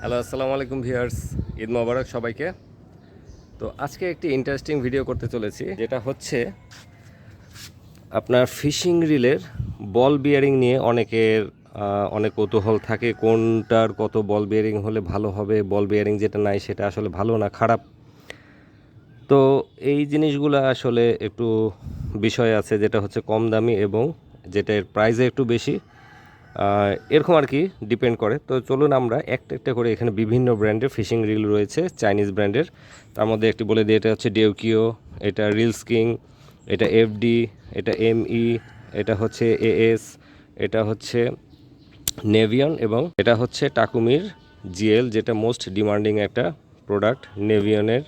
Hello, আসসালামু আলাইকুম viewers. Eid মোবারক সবাইকে। তো আজকে একটি ইন্টারেস্টিং ভিডিও করতে চলেছি, যেটা হচ্ছে আপনার ফিশিং রিলের বল বিয়ারিং নিয়ে অনেকের অনেক কৌতূহল থাকে, কোনটার কত বল বিয়ারিং হলে ভালো হবে, বল বিয়ারিং যেটা নাই সেটা আসলে ভালো না খারাপ। তো এই জিনিসগুলো আসলে একটু বিষয় আছে, যেটা হচ্ছে কম দামি এবং যেটার প্রাইসে একটু বেশি, এরকম আর কি ডিপেন্ড করে। তো চলুন আমরা একটা একটা করে, এখানে বিভিন্ন ব্র্যান্ডের ফিশিং রিল রয়েছে, চাইনিজ ব্র্যান্ডের। তার মধ্যে একটি বলে দিই, এটা হচ্ছে ডেউকিও, এটা রিলস কিং, এটা এফডি, এটা এমই, এটা হচ্ছে এএস, এটা হচ্ছে নেভিয়ন এবং এটা হচ্ছে টাকুমির জিএল, যেটা মোস্ট ডিমান্ডিং একটা প্রোডাক্ট, নেভিয়নের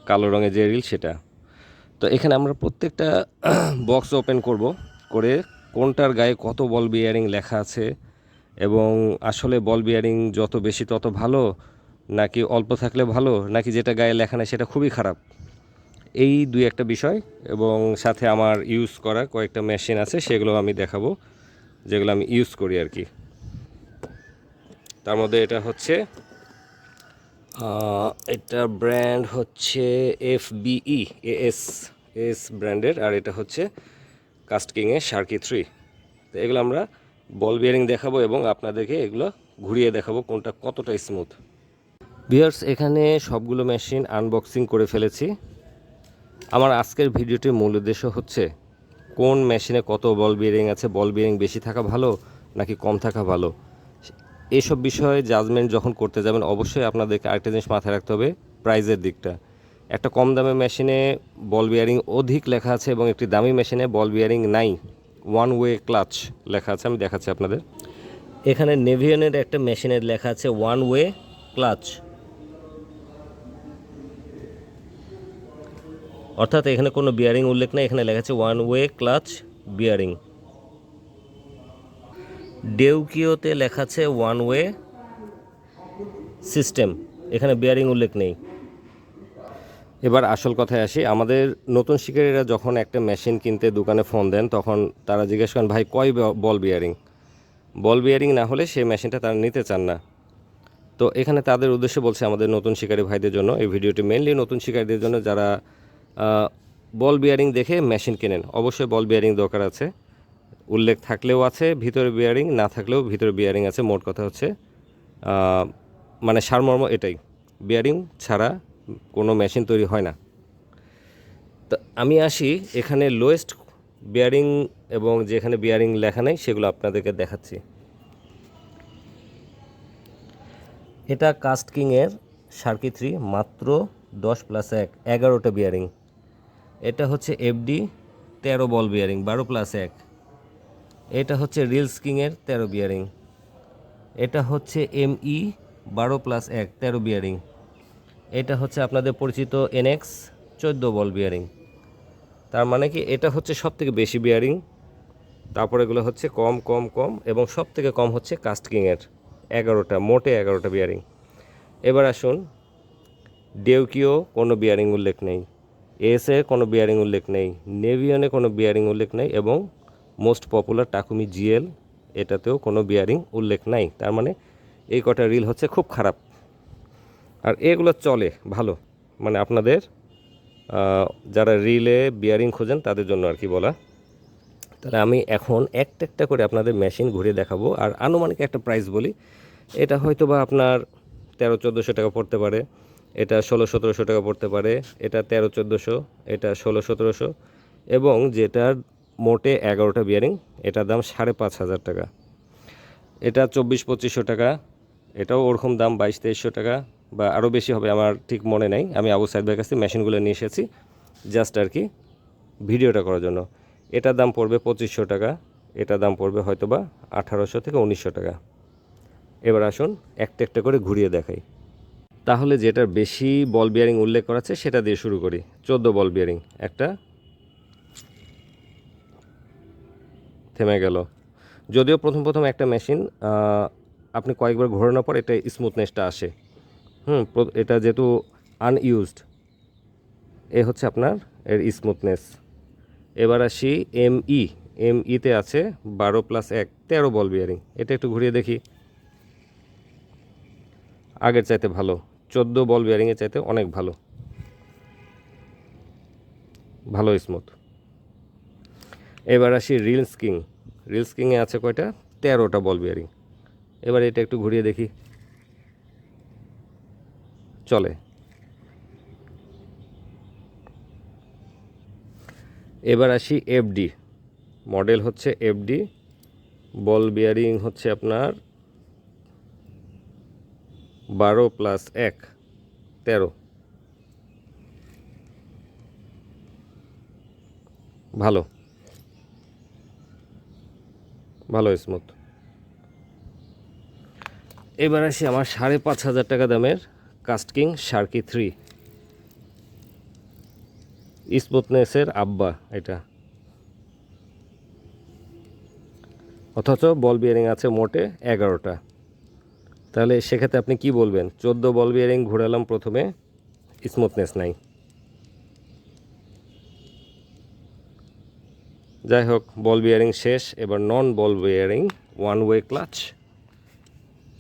কালো রঙের যে রিল সেটা। তো এখানে আমরা প্রত্যেকটা বক্স ওপেন করব, করে কোনটার গায়ে কত বল বিয়ারিং লেখা আছে এবং আসলে বল বিয়ারিং যত বেশি তত ভালো, নাকি অল্প থাকলে ভালো, নাকি যেটা গায়ে লেখা নেই সেটা খুবই খারাপ, এই দুই একটা বিষয়। এবং সাথে আমার ইউজ করা কয়েকটা মেশিন আছে, সেগুলো আমি দেখাবো, যেগুলো আমি ইউজ করি আর কি। তার মধ্যে এটা হচ্ছে এটা ব্র্যান্ড হচ্ছে এফবিই, এএস এস ব্র্যান্ডের, আর এটা হচ্ছে কাস্ট কিংয়ের শার্কি 3। তো এগুলো আমরা বল বিয়ারিং দেখাবো এবং আপনাদেরকে এগুলো ঘুরিয়ে দেখাবো কোনটা কতটা স্মুথ। ভিউয়ার্স, এখানে সবগুলো মেশিন আনবক্সিং করে ফেলেছি। আমার আজকের ভিডিওটির মূল উদ্দেশ্য হচ্ছে কোন মেশিনে কত বল বিয়ারিং আছে, বল বিয়ারিং বেশি থাকা ভালো নাকি কম থাকা ভালো, এইসব বিষয়ে জাজমেন্ট যখন করতে যাবেন অবশ্যই আপনাদেরকে আরেকটা জিনিস মাথায় রাখতে হবে, প্রাইজের দিকটা। একটা কম দামের মেশিনে বল বিয়ারিং অধিক লেখা আছে এবং একটি দামি মেশিনে বল বিয়ারিং নাই, ওয়ান ওয়ে ক্লাচ লেখা আছে। আমি দেখাচ্ছি আপনাদের, এখানে নেভিয়নের একটা মেশিনের লেখা আছে ওয়ান ওয়ে ক্লাচ, অর্থাৎ এখানে কোনো বিয়ারিং উল্লেখ নেই, এখানে লেখা আছে ওয়ান ওয়ে ক্লাচ বিয়ারিং। ডেউকিওতে লেখা আছে ওয়ান ওয়ে সিস্টেম, এখানে বিয়ারিং উল্লেখ নেই। এবার আসল কথায় আসি, আমাদের নতুন শিকারীরা যখন একটা মেশিন কিনতে দোকানে ফোন দেন, তখন তারা জিজ্ঞেস করেন, ভাই কয় বল বিয়ারিং? বল বিয়ারিং না হলে সেই মেশিনটা তারা নিতে চান না। তো এখানে তাদের উদ্দেশ্যে বলছে, আমাদের নতুন শিকারী ভাইদের জন্য এই ভিডিওটি মেনলি নতুন শিকারীদের জন্য, যারা বল বিয়ারিং দেখে মেশিন কেনেন। অবশ্যই বল বিয়ারিং দরকার আছে, উল্লেখ থাকলেও আছে ভিতরে বিয়ারিং, না থাকলেও ভিতরে বিয়ারিং আছে। মোট কথা হচ্ছে মানে সারমর্ম এটাই, বিয়ারিং ছাড়া কোনো মেশিন তৈরি হয় না। তো আমি আসি এখানে লোয়েস্ট বিয়ারিং এবং যেখানে বিয়ারিং লেখা নেই সেগুলো আপনাদেরকে দেখাচ্ছি। এটা কাস্ট কিংয়ের শার্কি 3, মাত্র 10+1, 11টা বিয়ারিং। এটা হচ্ছে এফডি 13 বল বিয়ারিং, 12+1। এটা হচ্ছে রিলস কিংয়ের 13 বিয়ারিং। এটা হচ্ছে এমই 12+1, 13 বিয়ারিং। এটা হচ্ছে আপনাদের পরিচিত এনএক্স 14 বল বিয়ারিং। তার মানে কি, এটা হচ্ছে সব থেকে বেশি বিয়ারিং, তারপরে এগুলো হচ্ছে কম কম কম, এবং সব থেকে কম হচ্ছে কাস্ট কিংয়ের 11টা, মোটে 11টা বিয়ারিং। এবার আসুন, ডেউকিও কোনো বিয়ারিং উল্লেখ নেই, এসে কোনো বিয়ারিং উল্লেখ নেই, নেভিয়নে কোনো বিয়ারিং উল্লেখ নেই, এবং মোস্ট পপুলার টাকুমি জিএল, এটাতেও কোনো বিয়ারিং উল্লেখ নাই। তার মানে এই কটা রিল হচ্ছে খুব খারাপ, আর এগুলো চলে ভালো। মানে আপনাদের যারা রিলে বিয়ারিং খোঁজেন তাদের জন্য আর কি বলা। তাহলে আমি এখন একটা একটা করে আপনাদের মেশিন ঘুরে দেখাবো, আর আনুমানিক একটা প্রাইস বলি। এটা হয়তো বা আপনার 1300-1400 টাকা পড়তে পারে, এটা 1600-1700 টাকা পড়তে পারে, এটা 1300-1400, এটা 1600-1700, এবং যেটার মোটে 11টা বিয়ারিং এটার দাম 5500 টাকা। এটা 2400-2500 টাকা, এটাও ওরকম দাম 2200-2300 টাকা, বা আরও বেশি হবে, আমার ঠিক মনে নেই। আমি আবু সাইদ ভাইয়ের কাছে মেশিনগুলো নিয়ে এসেছি জাস্ট আর কি ভিডিওটা করার জন্য। এটার দাম পড়বে 2500 টাকা, এটার দাম পড়বে হয়তো বা 1800 থেকে 1900 টাকা। এবার আসুন একটা একটা করে ঘুরিয়ে দেখাই। তাহলে যেটার বেশি বল বিয়ারিং উল্লেখ করা আছে সেটা দিয়ে শুরু করি। 14 বল বিয়ারিং, একটা থেমে গেল। যদিও প্রথম প্রথম একটা মেশিন আপনি কয়েকবার ঘোরানোর পর এটা স্মুথনেসটা আসে। এটা যেহেতু আনইউজড, এ হচ্ছে আপনার এর স্মুথনেস। এবার আসি এমই, এমইতে আছে 12+1, 13 বল বিয়ারিং। এটা একটু ঘুরিয়ে দেখি। আগের চাইতে ভালো, 14 বল বিয়ারিংয়ের চাইতে অনেক ভালো, ভালো স্মুথ। এবার আসি রিলস কিংয়ে আছে কয়টা? 13টা বল বিয়ারিং। এবার এটা একটু ঘুরিয়ে দেখি, চলে। এবার আসি এফডি, মডেল হচ্ছে এফডি, বল বিয়ারিং হচ্ছে আপনার 12+1 13, ভালো ভালো স্মুথ। এবার আসি আমার 5,500 টাকা দামের কাস্টকিং শার্কি 3, স্মুথনেসের আব্বা এটা, অথচ বল বিয়ারিং আছে মোটে 11টা। তাহলে সেক্ষেত্রে আপনি কি বলবেন? 14 বল বিয়ারিং ঘোরালাম প্রথমে, স্মুথনেস নাই। যাই হোক, বল বিয়ারিং শেষ। এবার non ball bearing one way clutch,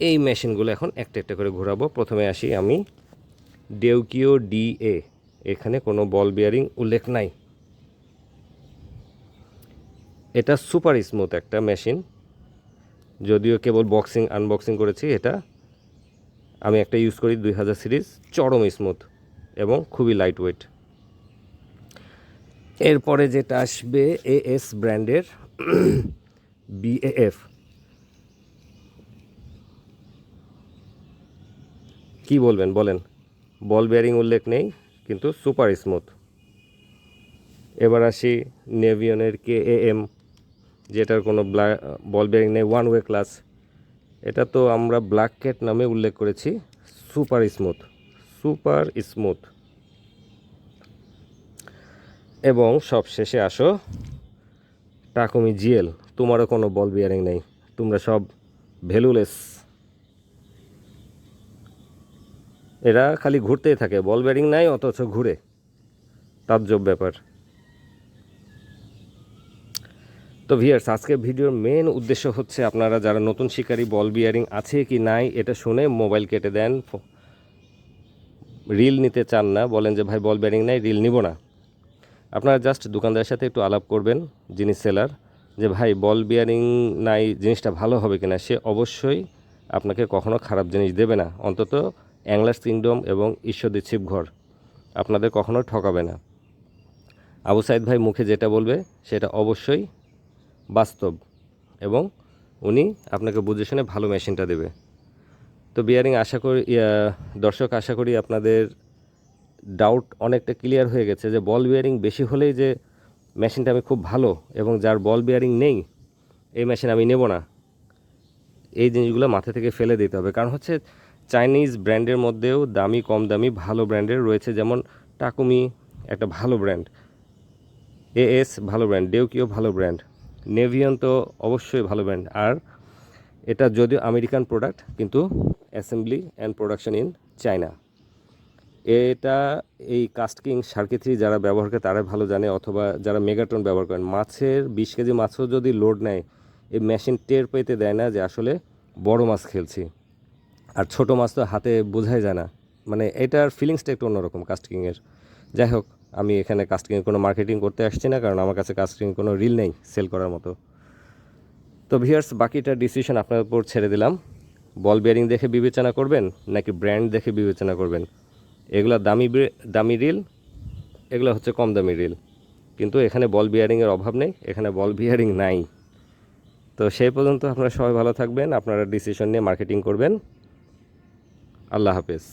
এই মেশিনগুলো এখন একটা একটা করে ঘোরাবো। প্রথমে আসি আমি ডেউকিও DA, এখানে কোনো বল বিয়ারিং উল্লেখ নাই। এটা সুপার স্মুথ একটা মেশিন, যদিও কেবল আনবক্সিং করেছি। এটা আমি একটা ইউজ করি 2000 সিরিজ, চরম স্মুথ এবং খুবই লাইট ওয়েট। এরপরে যেটা আসবে AS ব্র্যান্ডের BAF, কি বলবেন বলেন? বল বিয়ারিং উল্লেখ নেই কিন্তু সুপার স্মুথ। এবার আসি নেভিয়নের KAM, যেটার কোনো বল বিয়ারিং নেই, ওয়ান ওয়ে ক্লাস। এটা তো আমরা ব্ল্যাক ক্যাট নামে উল্লেখ করেছি, সুপার স্মুথ। এবং সব শেষে আসো টাকুমি GL, তোমারও কোনো বল বিয়ারিং নেই, তোমরা সব ভ্যালুলেস। এরা খালি ঘুরতেই থাকে, বল বিয়ারিং নাই অথচ ঘুরে, তাজ্জব ব্যাপার। তো ভিউয়ার্স, আজকের ভিডিওর মেন উদ্দেশ্য হচ্ছে আপনারা যারা নতুন শিকারী, বল বিয়ারিং আছে কি নাই এটা শুনে মোবাইল কেটে দেন, রিল নিতে চান না, বলেন যে ভাই বল বিয়ারিং নাই, রিল নিব না। আপনারা জাস্ট দোকানদারের সাথে একটু আলাপ করবেন, যিনি সেলার, যে ভাই বল বিয়ারিং নাই, জিনিসটা ভালো হবে কিনা। সে অবশ্যই আপনাকে কখনো খারাপ জিনিস দেবে না, অন্তত অ্যাংলার্স কিংডম এবং ঈশ্বরদী ছিপঘর আপনাদের কখনো ঠকাবে না। আবু সাইদ ভাই মুখে যেটা বলবে সেটা অবশ্যই বাস্তব, এবং উনি আপনাকে বুঝে শুনে ভালো মেশিনটা দেবে। তো বিয়ারিং দর্শক আশা করি আপনাদের ডাউট অনেকটা ক্লিয়ার হয়ে গেছে যে বল বিয়ারিং বেশি হলেই যে মেশিনটা আমি খুব ভালো, এবং যার বল বিয়ারিং নেই এই মেশিন আমি নেব না, এই জিনিসগুলো মাথা থেকে ফেলে দিতে হবে। কারণ হচ্ছে চাইনিজ ব্র্যান্ডের মধ্যেও দামি কম দামি ভালো ব্র্যান্ডের রয়েছে, যেমন টাকুমি একটা ভালো ব্র্যান্ড, AS ভালো ব্র্যান্ড, ডেউকিও ভালো ব্র্যান্ড, নেভিয়ন তো অবশ্যই ভালো ব্র্যান্ড। আর এটা যদিও আমেরিকান প্রোডাক্ট কিন্তু assembly and production in China. এটা এই কাস্টকিং শার্কি 3 যারা ব্যবহার করে তারা ভালো জানে, অথবা যারা মেগাটন ব্যবহার করেন, মাছের 20 কেজি মাছও যদি লোড নেয় এই মেশিন টের পেতে দেয় না যে আসলে বড় মাছ খেলছি, আর ছোট মাছ তো হাতে বোঝাই যায় না। মানে এটার ফিলিংসটা একটু অন্যরকম কাস্টকিংয়ের। যাই হোক, আমি এখানে কাস্টকিংয়ের কোনো মার্কেটিং করতে আসছি না, কারণ আমার কাছে কাস্টকিং কোনো রিল নেই সেল করার মতো। তো ভিউয়ার্স, বাকিটা ডিসিশন আপনার উপর ছেড়ে দিলাম। বল বিয়ারিং দেখে বিবেচনা করবেন নাকি ব্র্যান্ড দেখে বিবেচনা করবেন। এগুলো দামি রিল, এগুলো হচ্ছে কম দামি রিল, কিন্তু এখানে বল বিয়ারিংয়ের অভাব নেই, এখানে বল বিয়ারিং নাই। তো সেই পর্যন্ত আপনারা সবাই ভালো থাকবেন, আপনারা ডিসিশন নিয়ে মার্কেটিং করবেন। আল্লাহ হাফেজ।